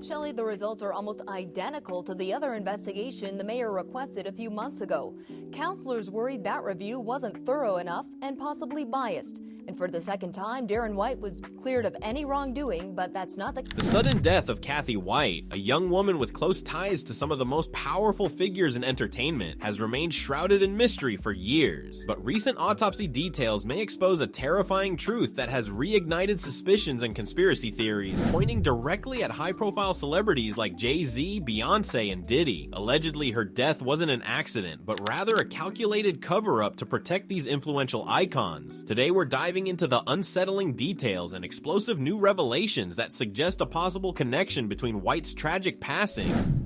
Shelley, the results are almost identical to the other investigation the mayor requested a few months ago. Counselors worried that review wasn't thorough enough and possibly biased. And for the second time, Darren White was cleared of any wrongdoing, but that's not the case. The sudden death of Cathy White, a young woman with close ties to some of the most powerful figures in entertainment, has remained shrouded in mystery for years. But recent autopsy details may expose a terrifying truth that has reignited suspicions and conspiracy theories, pointing directly at high-profile celebrities like Jay-Z, Beyonce, and Diddy. Allegedly, her death wasn't an accident, but rather a calculated cover-up to protect these influential icons. Today, we're diving into the unsettling details and explosive new revelations that suggest a possible connection between White's tragic passing.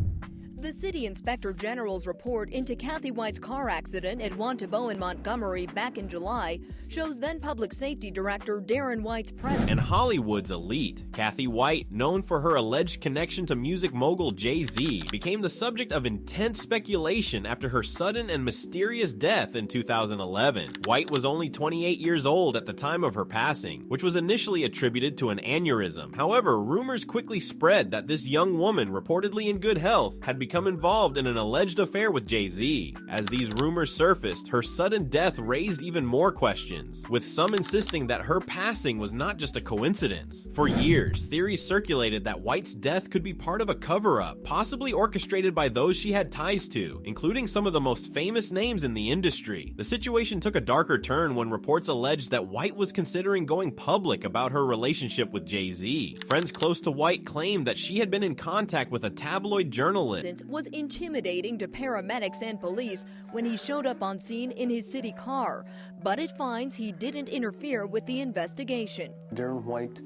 The City Inspector General's report into Cathy White's car accident at Wantabo in Montgomery back in July shows then Public Safety Director Darren White's presence. And Hollywood's elite, Cathy White, known for her alleged connection to music mogul Jay-Z, became the subject of intense speculation after her sudden and mysterious death in 2011. White was only 28 years old at the time of her passing, which was initially attributed to an aneurysm. However, rumors quickly spread that this young woman, reportedly in good health, had become involved in an alleged affair with Jay-Z. As these rumors surfaced, her sudden death raised even more questions, with some insisting that her passing was not just a coincidence. For years, theories circulated that White's death could be part of a cover-up, possibly orchestrated by those she had ties to, including some of the most famous names in the industry. The situation took a darker turn when reports alleged that White was considering going public about her relationship with Jay-Z. Friends close to White claimed that she had been in contact with a tabloid journalist was intimidating to paramedics and police when he showed up on scene in his city car, but it finds he didn't interfere with the investigation. Darren White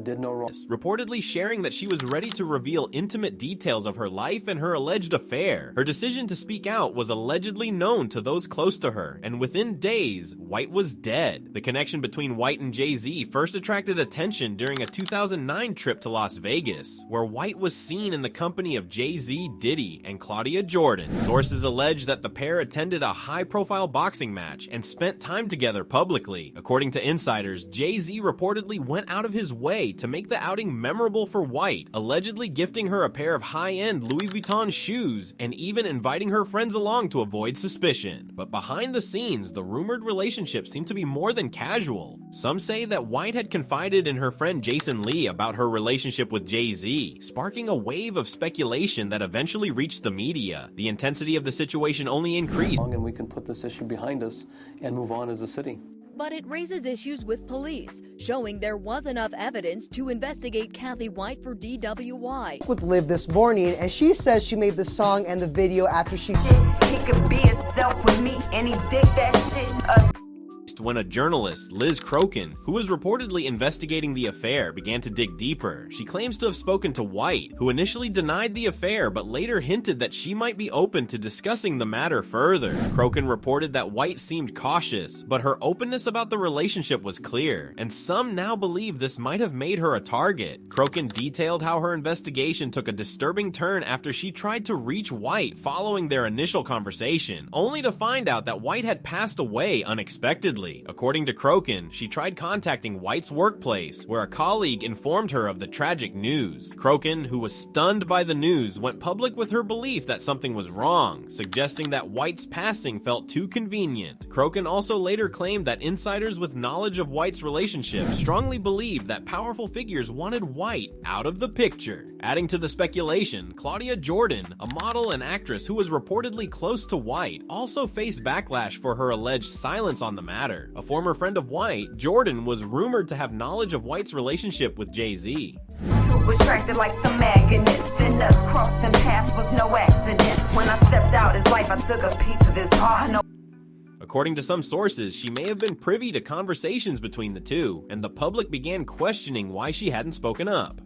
did no wrong. Reportedly sharing that she was ready to reveal intimate details of her life and her alleged affair. Her decision to speak out was allegedly known to those close to her, and within days, White was dead. The connection between White and Jay-Z first attracted attention during a 2009 trip to Las Vegas, where White was seen in the company of Jay-Z, Diddy, and Claudia Jordan. Sources allege that the pair attended a high-profile boxing match and spent time together publicly. According to insiders, Jay-Z reportedly went out of his way to make the outing memorable for White, allegedly gifting her a pair of high-end Louis Vuitton shoes and even inviting her friends along to avoid suspicion. But behind the scenes, the rumored relationship seemed to be more than casual. Some say that White had confided in her friend Jason Lee about her relationship with Jay-Z, sparking a wave of speculation that eventually reached the media. The intensity of the situation only increased. And we can put this issue behind us and move on as a city. But it raises issues with police, showing there was enough evidence to investigate Cathy White for DWI. With Liv this morning, and she says she made the song and the video after she he could be himself with me and he dig that shit. When a journalist, Liz Crokin, who was reportedly investigating the affair, began to dig deeper. She claims to have spoken to White, who initially denied the affair but later hinted that she might be open to discussing the matter further. Crokin reported that White seemed cautious, but her openness about the relationship was clear, and some now believe this might have made her a target. Crokin detailed how her investigation took a disturbing turn after she tried to reach White following their initial conversation, only to find out that White had passed away unexpectedly. According to Crokin, she tried contacting White's workplace, where a colleague informed her of the tragic news. Crokin, who was stunned by the news, went public with her belief that something was wrong, suggesting that White's passing felt too convenient. Crokin also later claimed that insiders with knowledge of White's relationship strongly believed that powerful figures wanted White out of the picture. Adding to the speculation, Claudia Jordan, a model and actress who was reportedly close to White, also faced backlash for her alleged silence on the matter. A former friend of White, Jordan was rumored to have knowledge of White's relationship with Jay-Z. Too attracted like some magnets, and us crossing paths was no accident. When I stepped out his life, I took a piece of his heart. According to some sources, she may have been privy to conversations between the two, and the public began questioning why she hadn't spoken up.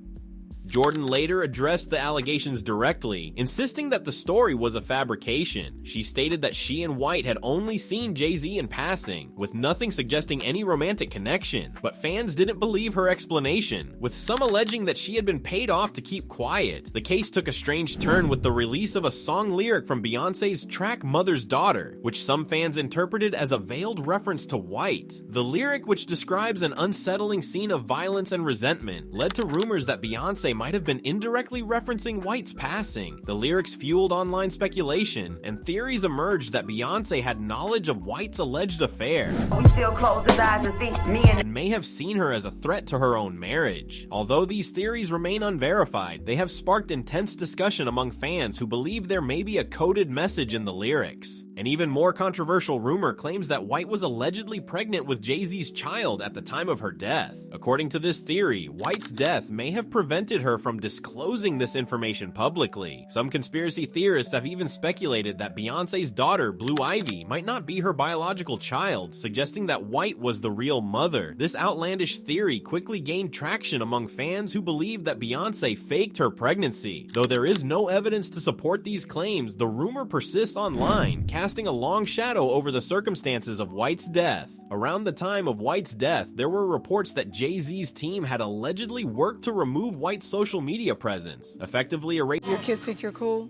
Jordan later addressed the allegations directly, insisting that the story was a fabrication. She stated that she and White had only seen Jay-Z in passing, with nothing suggesting any romantic connection, but fans didn't believe her explanation, with some alleging that she had been paid off to keep quiet. The case took a strange turn with the release of a song lyric from Beyonce's track Mother's Daughter, which some fans interpreted as a veiled reference to White. The lyric, which describes an unsettling scene of violence and resentment, led to rumors that Beyonce might have been indirectly referencing White's passing. The lyrics fueled online speculation, and theories emerged that Beyonce had knowledge of White's alleged affair. We still close his eyes and see me and may have seen her as a threat to her own marriage. Although these theories remain unverified, they have sparked intense discussion among fans who believe there may be a coded message in the lyrics. An even more controversial rumor claims that White was allegedly pregnant with Jay-Z's child at the time of her death. According to this theory, White's death may have prevented her from disclosing this information publicly. Some conspiracy theorists have even speculated that Beyonce's daughter, Blue Ivy, might not be her biological child, suggesting that White was the real mother. This outlandish theory quickly gained traction among fans who believe that Beyonce faked her pregnancy. Though there is no evidence to support these claims, the rumor persists online, casting a long shadow over the circumstances of White's death. Around the time of White's death, there were reports that Jay-Z's team had allegedly worked to remove White's social media presence, effectively erasing. Your kids think you're cool?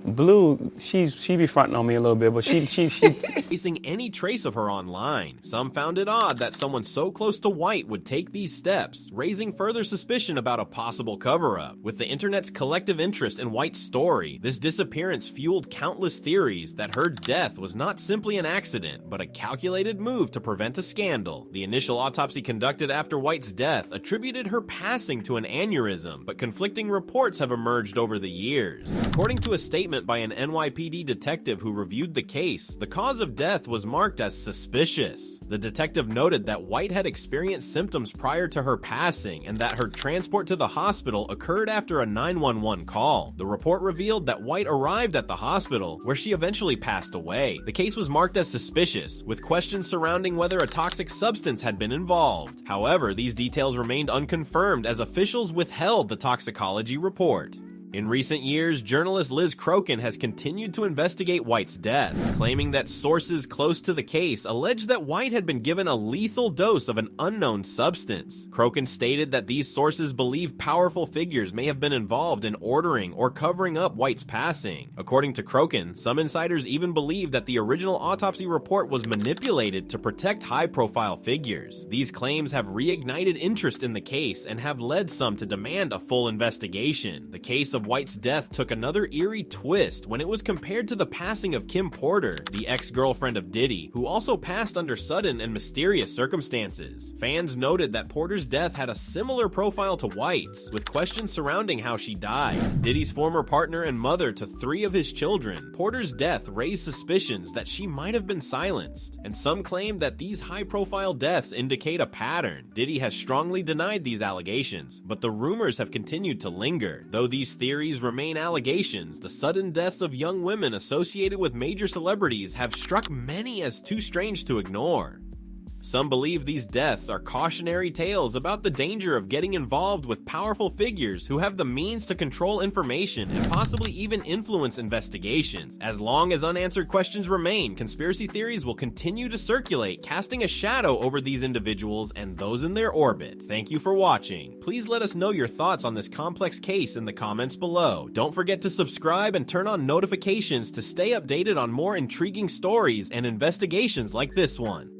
Blue, she be fronting on me a little bit, but she erasing any trace of her online. Some found it odd that someone so close to White would take these steps, raising further suspicion about a possible cover-up. With the internet's collective interest in White's story, this disappearance fueled countless theories that her death was not simply an accident, but a calculated move to prevent a scandal. The initial autopsy conducted after White's death attributed her passing to an aneurysm, but conflicting reports have emerged over the years. According to a statement by an NYPD detective who reviewed the case, the cause of death was marked as suspicious. The detective noted that White had experienced symptoms prior to her passing and that her transport to the hospital occurred after a 911 call. The report revealed that White arrived at the hospital, where she eventually passed away. The case was marked as suspicious, with questions surrounding whether a toxic substance had been involved. However, these details remained unconfirmed as officials withheld the toxicology report. In recent years, journalist Liz Crokin has continued to investigate White's death, claiming that sources close to the case alleged that White had been given a lethal dose of an unknown substance. Crokin stated that these sources believe powerful figures may have been involved in ordering or covering up White's passing. According to Crokin, some insiders even believe that the original autopsy report was manipulated to protect high-profile figures. These claims have reignited interest in the case and have led some to demand a full investigation. The case of White's death took another eerie twist when it was compared to the passing of Kim Porter, the ex-girlfriend of Diddy, who also passed under sudden and mysterious circumstances. Fans noted that Porter's death had a similar profile to White's, with questions surrounding how she died. Diddy's former partner and mother to 3 of his children, Porter's death raised suspicions that she might have been silenced, and some claim that these high-profile deaths indicate a pattern. Diddy has strongly denied these allegations, but the rumors have continued to linger. Though these theories remain allegations, the sudden deaths of young women associated with major celebrities have struck many as too strange to ignore. Some believe these deaths are cautionary tales about the danger of getting involved with powerful figures who have the means to control information and possibly even influence investigations. As long as unanswered questions remain, conspiracy theories will continue to circulate, casting a shadow over these individuals and those in their orbit. Thank you for watching. Please let us know your thoughts on this complex case in the comments below. Don't forget to subscribe and turn on notifications to stay updated on more intriguing stories and investigations like this one.